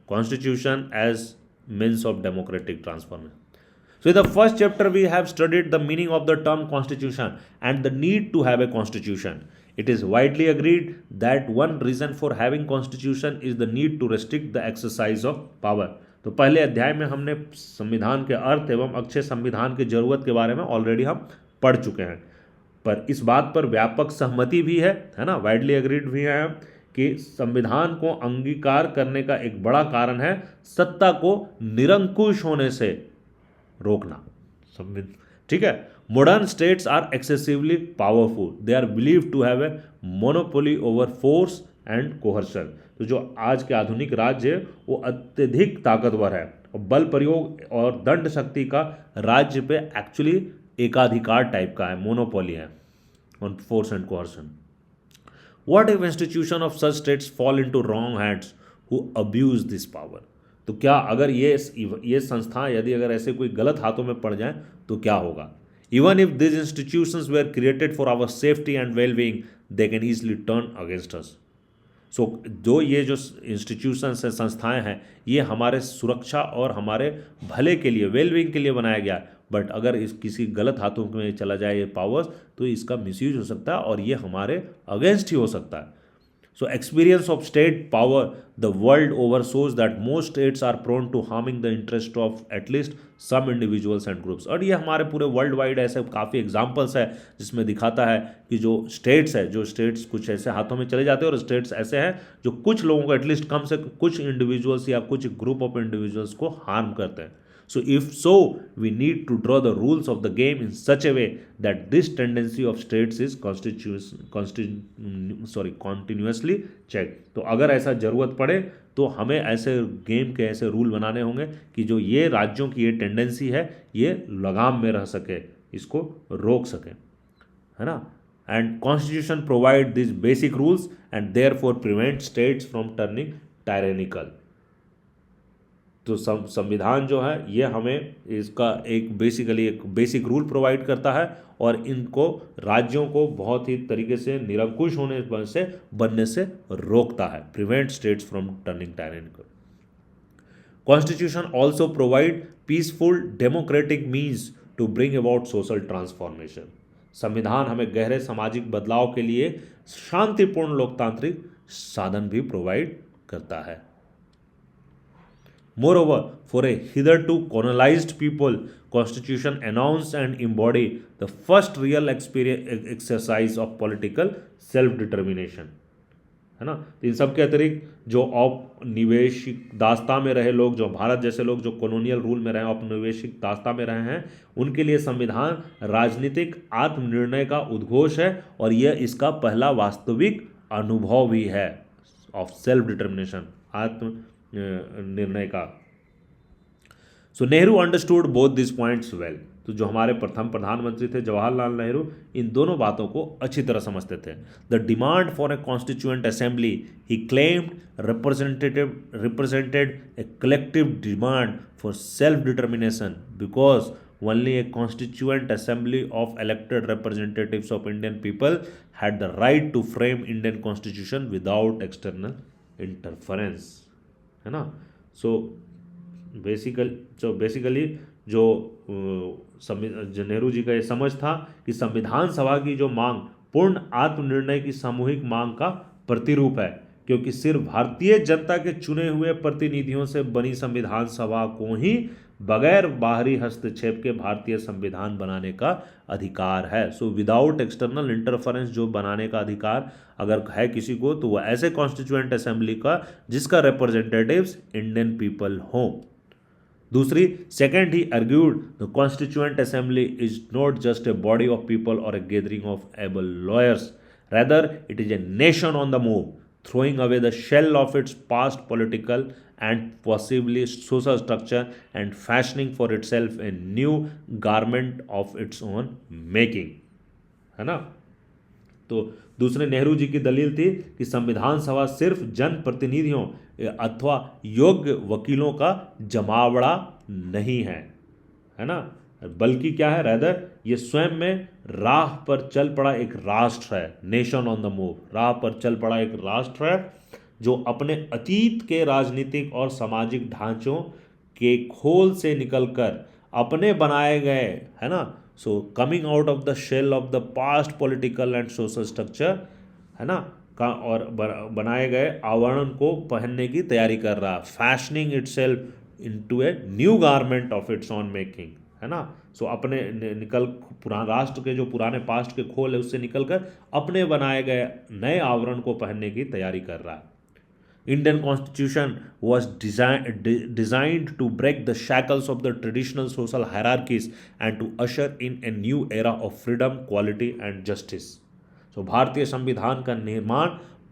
constitution as means of democratic transformation. So in the first chapter we have studied the meaning of the term constitution and the need to have a constitution. It is widely agreed that one reason for having constitution is the need to restrict the exercise of power. तो पहले अध्याय में हमने संविधान के अर्थ एवं अक्षय संविधान की जरूरत के बारे में ऑलरेडी हम पढ़ चुके हैं, पर इस बात पर व्यापक सहमति भी है ना, वाइडली एग्रीड भी है कि संविधान को अंगीकार करने का एक बड़ा कारण है सत्ता को निरंकुश होने से रोकना। ठीक है, modern states are excessively powerful, they are believe to have a monopoly over force and coercion. तो जो आज के आधुनिक राज्य है वो अत्यधिक ताकतवर है और बल प्रयोग और दंड शक्ति का राज्य पे एक्चुअली एकाधिकार टाइप का है, मोनोपोली है on force and coercion. What if institution of such states fall into wrong hands who abuse this power. तो क्या अगर ये संस्थाएं यदि अगर ऐसे कोई गलत हाथों में पड़ जाएं तो क्या होगा। Even if this institutions were created for our safety and well being they can easily turn against us. So ये जो इंस्टीट्यूशंस हैं, संस्थाएं हैं, ये हमारे सुरक्षा और हमारे भले के लिए, वेल बीइंग के लिए बनाया गया है, बट अगर इस किसी गलत हाथों में चला जाए ये पावर्स तो इसका मिसयूज हो सकता है और ये हमारे अगेंस्ट ही हो सकता है। So experience of state power the world over shows that most states are prone to harming the interest of at least some individuals and groups। और ये हमारे पूरे वर्ल्ड वाइड ऐसे काफ़ी एग्जांपल्स है जिसमें दिखाता है कि जो स्टेट्स कुछ ऐसे हाथों में चले जाते हैं और स्टेट्स ऐसे हैं जो कुछ लोगों को एटलीस्ट कम से कुछ इंडिविजुअल्स या कुछ ग्रुप ऑफ इंडिविजुअल्स को हार्म करते हैं। So if so, we need to draw the rules of the game in such a way that this tendency of states is continuously checked। तो अगर ऐसा जरूरत पड़े तो हमें ऐसे गेम के ऐसे रूल बनाने होंगे कि जो ये राज्यों की ये टेंडेंसी है ये लगाम में रह सके, इसको रोक सके, है ना। And constitution provide this basic rules and therefore prevent states from turning tyrannical. तो संविधान जो है ये हमें इसका एक बेसिक रूल प्रोवाइड करता है और इनको राज्यों को बहुत ही तरीके से निरंकुश बनने से रोकता है, prevent states from turning tyrannical. Constitution also provide peaceful democratic means to bring about social transformation. संविधान हमें गहरे सामाजिक बदलाव के लिए शांतिपूर्ण लोकतांत्रिक साधन भी प्रोवाइड करता है। Moreover, for a hitherto colonized people, Constitution announced and embody the first real exercise of political self-determination, है ना। तो इन सब के अतिरिक्त जो औपनिवेशिक दास्ता में रहे लोग, जो भारत जैसे लोग जो कॉलोनियल रूल में रहे, औपनिवेशिक दास्ता में रहे हैं, उनके लिए संविधान राजनीतिक आत्मनिर्णय का उद्घोष है और यह इसका पहला वास्तविक अनुभव भी है ऑफ सेल्फ डिटर्मिनेशन, आत्म निर्णय का। So Nehru understood both this points well. तो जो हमारे प्रथम प्रधानमंत्री थे जवाहरलाल नेहरू इन दोनों बातों को अच्छी तरह समझते थे। The demand for a constituent assembly he claimed represented a collective demand for self determination because only a constituent assembly of elected representatives of Indian people had the right to frame Indian constitution without external interference, है ना। So basically जो नेहरू जी का ये समझ था कि संविधान सभा की जो मांग पूर्ण आत्मनिर्णय की सामूहिक मांग का प्रतिरूप है, क्योंकि सिर्फ भारतीय जनता के चुने हुए प्रतिनिधियों से बनी संविधान सभा को ही बगैर बाहरी हस्तक्षेप के भारतीय संविधान बनाने का अधिकार है। सो विदाउट एक्सटर्नल इंटरफेरेंस जो बनाने का अधिकार अगर है किसी को तो वह ऐसे कॉन्स्टिट्यूएंट असेंबली का जिसका रिप्रेजेंटेटिव्स इंडियन पीपल हो। दूसरी, second he argued the constituent assembly is not just a body of people और a gathering of able lawyers, rather it is a nation on the move, throwing away the shell of its past political and possibly social structure and fashioning for itself a new garment of its own making, है ना। तो दूसरे नेहरू जी की दलील थी कि संविधान सभा सिर्फ जन प्रतिनिधियों अथवा योग्य वकीलों का जमावड़ा नहीं है ना, बल्कि क्या है, रेदर ये स्वयं में राह पर चल पड़ा एक राष्ट्र है, नेशन ऑन द मूव, राह पर चल पड़ा एक राष्ट्र है जो अपने अतीत के राजनीतिक और सामाजिक ढांचों के खोल से निकलकर अपने बनाए गए, है ना, so coming out of the shell of the past political and social structure, है ना, का और बनाए गए आवरण को पहनने की तैयारी कर रहा, fashioning it self into a new garment of its on making, है ना। सो अपने निकल पुराना राष्ट्र के जो पुराने पास्ट के खोल है उससे निकलकर अपने बनाए गए नए आवरण को पहनने की तैयारी कर रहा है। Indian Constitution was designed to break the shackles of the traditional social hierarchies and to usher in a new era of freedom, quality and justice. So भारतीय संविधान का निर्माण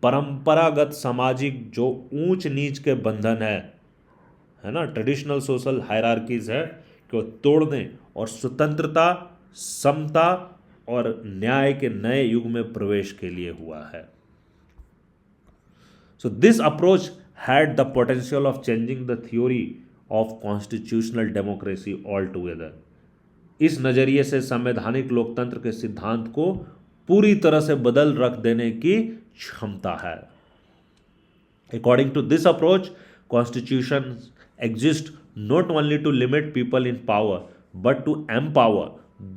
परंपरागत सामाजिक जो ऊंच नीच के बंधन है ना, ट्रेडिशनल सोशल हायरार्कीज है, को तोड़ने और स्वतंत्रता, समता और न्याय के नए युग में प्रवेश के लिए हुआ है। So this approach had the potential of changing the theory of constitutional democracy altogether. इस नजरिए से संवैधानिक लोकतंत्र के सिद्धांत को पूरी तरह से बदल रख देने की क्षमता है। According to this approach, constitutions exist not only to limit people in power, but to empower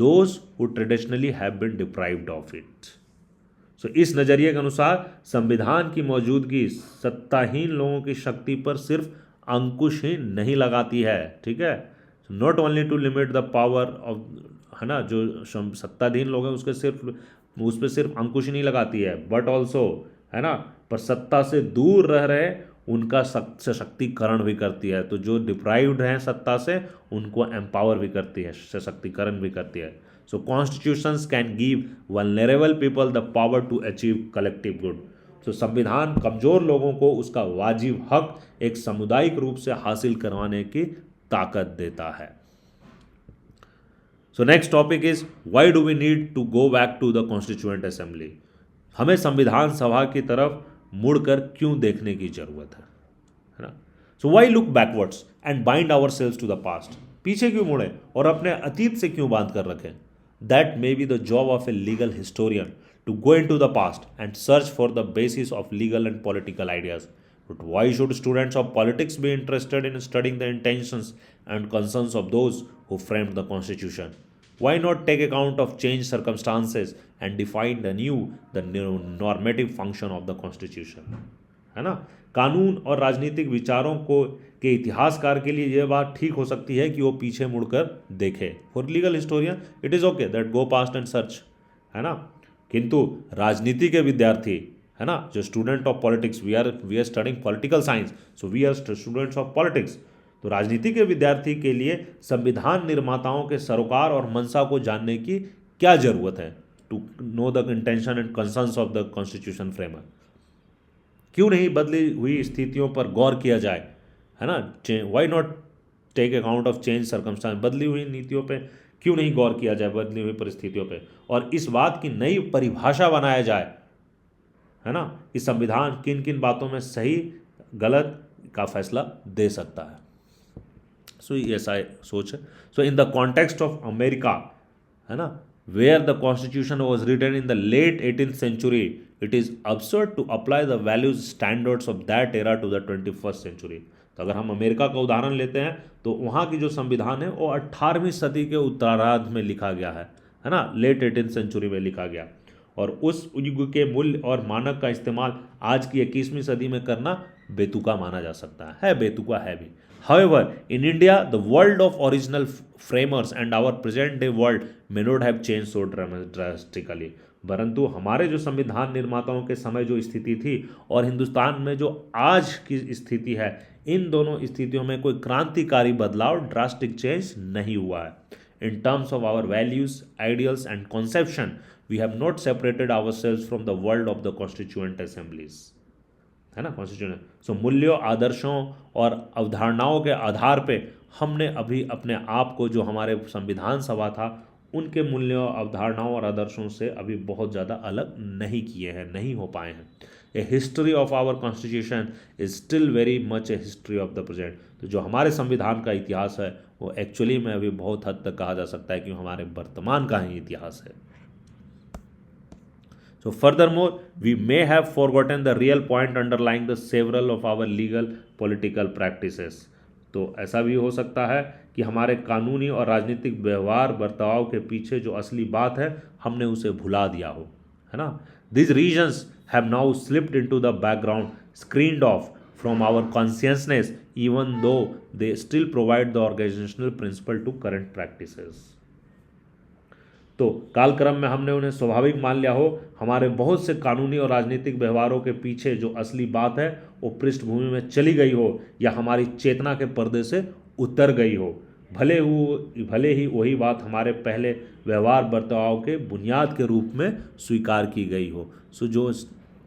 those who traditionally have been deprived of it. सो इस नज़रिए के अनुसार संविधान की मौजूदगी सत्ताहीन लोगों की शक्ति पर सिर्फ अंकुश ही नहीं लगाती है, ठीक है, not only to limit the power of, है ना, जो सत्ताधीन लोग हैं उसके सिर्फ उस पर सिर्फ अंकुश ही नहीं लगाती है, बट ऑल्सो, है ना, पर सत्ता से दूर रह रहे उनका सशक्तिकरण भी करती है। तो जो डिप्राइव्ड हैं सत्ता से उनको एम्पावर भी करती है, सशक्तिकरण भी करती है। So constitutions can give vulnerable people the power to achieve collective good. So संविधान कमजोर लोगों को उसका वाजिब हक एक सामुदायिक रूप से हासिल करवाने की ताकत देता है। So next topic is why do we need to go back to the Constituent Assembly? हमें संविधान सभा की तरफ मुड़कर क्यों देखने की जरूरत है ना? So why look backwards and bind ourselves to the past? पीछे क्यों मुड़े और अपने अतीत से क्यों बांध कर रखें? That may be the job of a legal historian to go into the past and search for the basis of legal and political ideas. But why should students of politics be interested in studying the intentions and concerns of those who framed the Constitution? Why not take account of changed circumstances and define the normative function of the Constitution? है ना, कानून और राजनीतिक विचारों को के इतिहासकार के लिए यह बात ठीक हो सकती है कि वो पीछे मुड़कर देखे। For legal historian it is okay that go past and search, है ना, किंतु राजनीति के विद्यार्थी, है ना, जो student of politics, we are studying political science, so we are students of politics, तो राजनीति के विद्यार्थी के लिए संविधान निर्माताओं के सरोकार और मंशा को जानने की क्या जरूरत है? To know the intention and concerns of the constitution framer. क्यों नहीं बदली हुई स्थितियों पर गौर किया जाए, है ना, why not take account of change circumstance, बदली हुई नीतियों पे क्यों नहीं गौर किया जाए, बदली हुई परिस्थितियों पे, और इस बात की नई परिभाषा बनाया जाए, है ना, कि संविधान किन किन बातों में सही गलत का फैसला दे सकता है। सो ऐसा सोच है। So in the context of America, है ना, where the constitution was written in the late 18th century, it is absurd to apply the values standards of that era to the 21st century. तो अगर हम America का उदाहरण लेते हैं तो वहाँ की जो संविधान है वो 18वीं सदी के उत्तरार्ध में लिखा गया है ना, लेट 18th सेंचुरी में लिखा गया, और उस युग के मूल्य और मानक का इस्तेमाल आज की 21वीं सदी में करना बेतुका माना जा सकता है, बेतुका है भी। However, in India, the world of original framers and our present day world may not have changed so drastically. परंतु हमारे जो संविधान निर्माताओं के समय जो स्थिति थी और हिंदुस्तान में जो आज की स्थिति है, इन दोनों स्थितियों में कोई क्रांतिकारी बदलाव, ड्रास्टिक चेंज नहीं हुआ है। In terms of our values, ideals and conception, we have not separated ourselves from the world of the constituent assemblies. है ना, कॉन्स्टिट्यूशन। सो मूल्यों, आदर्शों और अवधारणाओं के आधार पे हमने अभी अपने आप को, जो हमारे संविधान सभा था, उनके मूल्यों, अवधारणाओं और आदर्शों से अभी बहुत ज़्यादा अलग नहीं किए हैं, नहीं हो पाए हैं। A history of our constitution is still very much a history of the present. तो जो हमारे संविधान का इतिहास है वो एक्चुअली में अभी बहुत हद तक कहा जा सकता है कि हमारे वर्तमान का ही इतिहास है। So furthermore, we may have forgotten the real point underlying the several of our legal political practices. तो ऐसा भी हो सकता है कि हमारे कानूनी और राजनीतिक व्यवहार बर्ताव के पीछे जो असली बात है हमने उसे भुला दिया हो, है ना. These reasons have now slipped into the background, screened off from our consciousness, even though they still provide the organizational principle to current practices. तो कालक्रम में हमने उन्हें स्वाभाविक मान लिया हो. हमारे बहुत से कानूनी और राजनीतिक व्यवहारों के पीछे जो असली बात है वो पृष्ठभूमि में चली गई हो या हमारी चेतना के पर्दे से उतर गई हो. भले ही वही बात हमारे पहले व्यवहार बर्ताव के बुनियाद के रूप में स्वीकार की गई हो. सो जो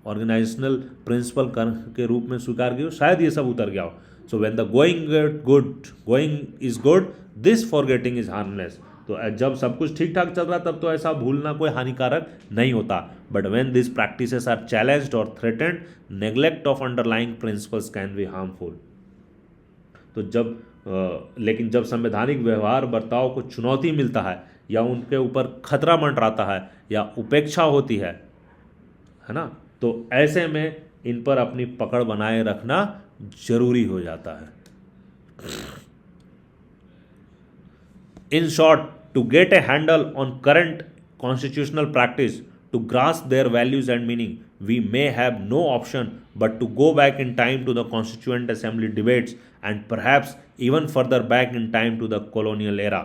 ऑर्गेनाइजेशनल प्रिंसिपल के रूप में स्वीकार की हो, शायद ये सब उतर गया हो. So when the going is good, this forgetting is harmless. तो जब सब कुछ ठीक ठाक चल रहा तब तो ऐसा भूलना कोई हानिकारक नहीं होता. But when this practices are challenged और threatened, neglect of underlying principles can be harmful. तो लेकिन जब संवैधानिक व्यवहार बर्ताव को चुनौती मिलता है या उनके ऊपर खतरा मंडराता है या उपेक्षा होती है ना, तो ऐसे में इन पर अपनी पकड़ बनाए रखना जरूरी हो जाता है. In short, to get a handle on current constitutional practice, to grasp their values and meaning, we may have no option but to go back in time to the Constituent Assembly debates and perhaps even further back in time to the colonial era.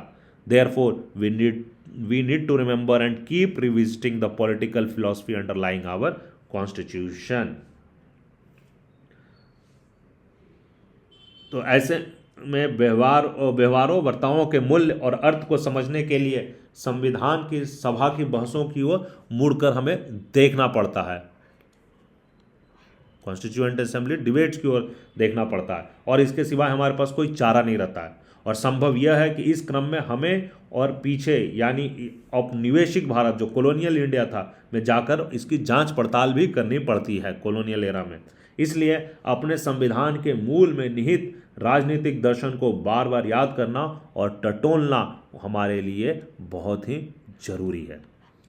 Therefore, we need to remember and keep revisiting the political philosophy underlying our Constitution. तो ऐसे में व्यवहारों बर्तावों के मूल्य और अर्थ को समझने के लिए संविधान की सभा की बहसों की ओर मुड़कर हमें देखना पड़ता है, कॉन्स्टिट्यूएंट असेंबली डिबेट्स की ओर देखना पड़ता है, और इसके सिवाय हमारे पास कोई चारा नहीं रहता है. और संभव यह है कि इस क्रम में हमें और पीछे यानी औपनिवेशिक भारत जो कॉलोनियल इंडिया था में जाकर इसकी जांच पड़ताल भी करनी पड़ती है कॉलोनियल एरा में. इसलिए अपने संविधान के मूल में निहित राजनीतिक दर्शन को बार बार याद करना और टटोलना हमारे लिए बहुत ही जरूरी है.